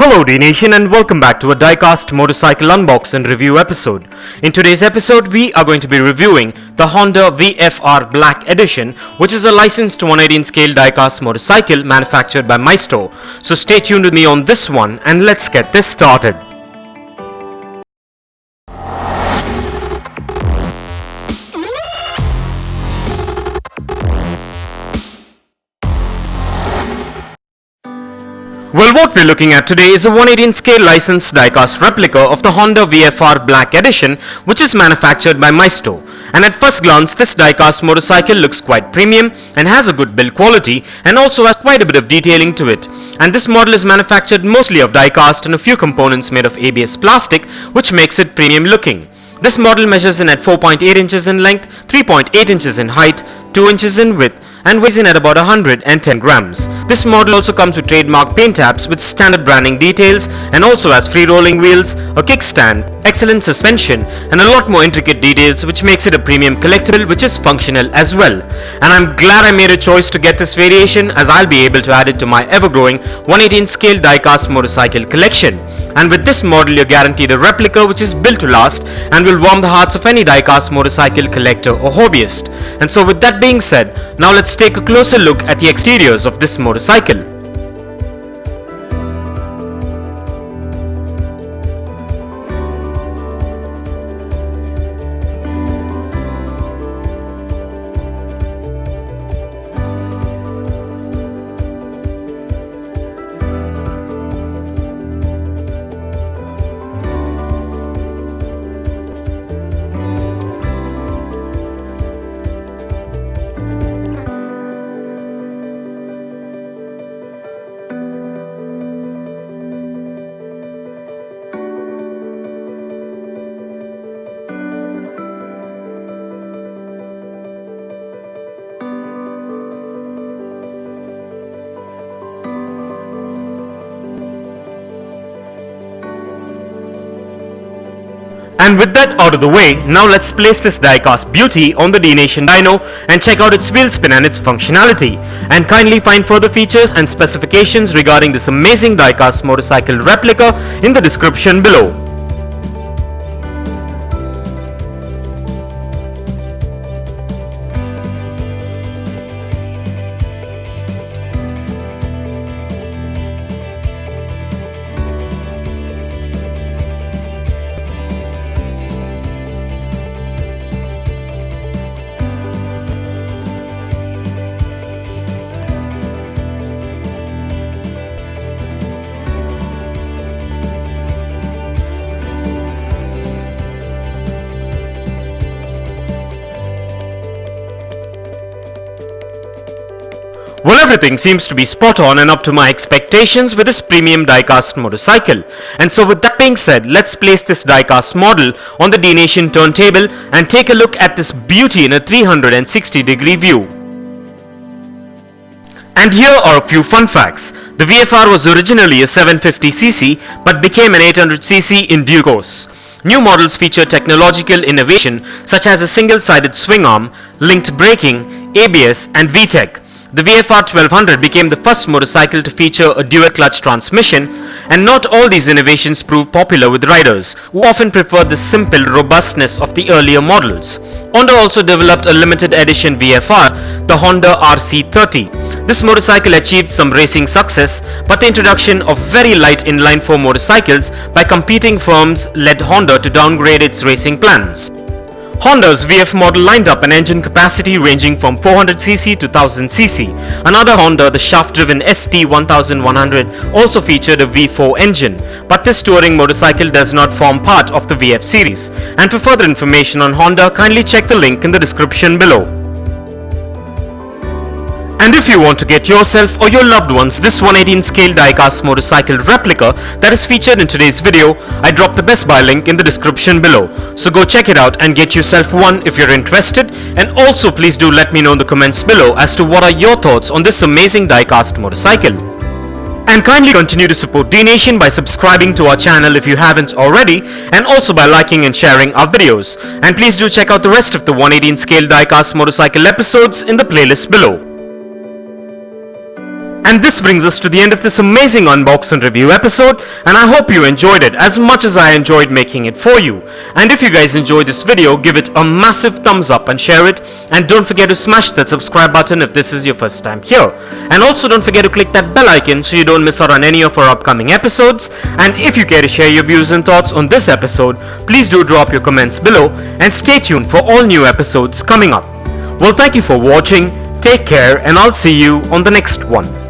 Hello Dnation and welcome back to a Diecast Motorcycle Unbox and Review episode. In today's episode, we are going to be reviewing the Honda VFR Black Edition, which is a licensed 118 scale diecast motorcycle manufactured by Maisto. So stay tuned with me on this one and let's get this started. Well, what we're looking at today is a 118 scale licensed diecast replica of the Honda VFR Black Edition, which is manufactured by Maisto. And at first glance, this diecast motorcycle looks quite premium and has a good build quality and also has quite a bit of detailing to it. And this model is manufactured mostly of diecast and a few components made of ABS plastic, which makes it premium looking. This model measures in at 4.8 inches in length, 3.8 inches in height, 2 inches in width, and weighs in at about 110 grams. This model also comes with trademark paint tabs with standard branding details and also has free rolling wheels, a kickstand, excellent suspension, and a lot more intricate details, which makes it a premium collectible which is functional as well. And I'm glad I made a choice to get this variation, as I'll be able to add it to my ever-growing 118 scale diecast motorcycle collection. And with this model, you're guaranteed a replica which is built to last and will warm the hearts of any diecast motorcycle collector or hobbyist. And so with that being said, now let's take a closer look at the exteriors of this motorcycle. And with that out of the way, now let's place this diecast beauty on the Dnation dyno and check out its wheel spin and its functionality. And kindly find further features and specifications regarding this amazing diecast motorcycle replica in the description below. Well, everything seems to be spot on and up to my expectations with this premium diecast motorcycle. And so with that being said, let's place this diecast model on the Dnation turntable and take a look at this beauty in a 360-degree view. And here are a few fun facts. The VFR was originally a 750cc but became an 800cc in due course. New models feature technological innovation such as a single-sided swing arm, linked braking, ABS and VTEC. The VFR 1200 became the first motorcycle to feature a dual clutch transmission, and not all these innovations proved popular with riders, who often preferred the simple robustness of the earlier models. Honda also developed a limited edition VFR, the Honda RC30. This motorcycle achieved some racing success, but the introduction of very light inline-four motorcycles by competing firms led Honda to downgrade its racing plans. Honda's VF model lined up an engine capacity ranging from 400cc to 1000cc. Another Honda, the shaft-driven ST1100, also featured a V4 engine, but this touring motorcycle does not form part of the VF series. And for further information on Honda, kindly check the link in the description below. And if you want to get yourself or your loved ones this 118 scale diecast motorcycle replica that is featured in today's video, I dropped the Best Buy link in the description below. So go check it out and get yourself one if you're interested, and also please do let me know in the comments below as to what are your thoughts on this amazing diecast motorcycle. And kindly continue to support Dnation by subscribing to our channel if you haven't already, and also by liking and sharing our videos. And please do check out the rest of the 118 scale diecast motorcycle episodes in the playlist below. And this brings us to the end of this amazing unbox and review episode, and I hope you enjoyed it as much as I enjoyed making it for you. And if you guys enjoyed this video, give it a massive thumbs up and share it, and don't forget to smash that subscribe button if this is your first time here. And also don't forget to click that bell icon so you don't miss out on any of our upcoming episodes. And if you care to share your views and thoughts on this episode, please do drop your comments below, and stay tuned for all new episodes coming up. Well, thank you for watching, take care, and I'll see you on the next one.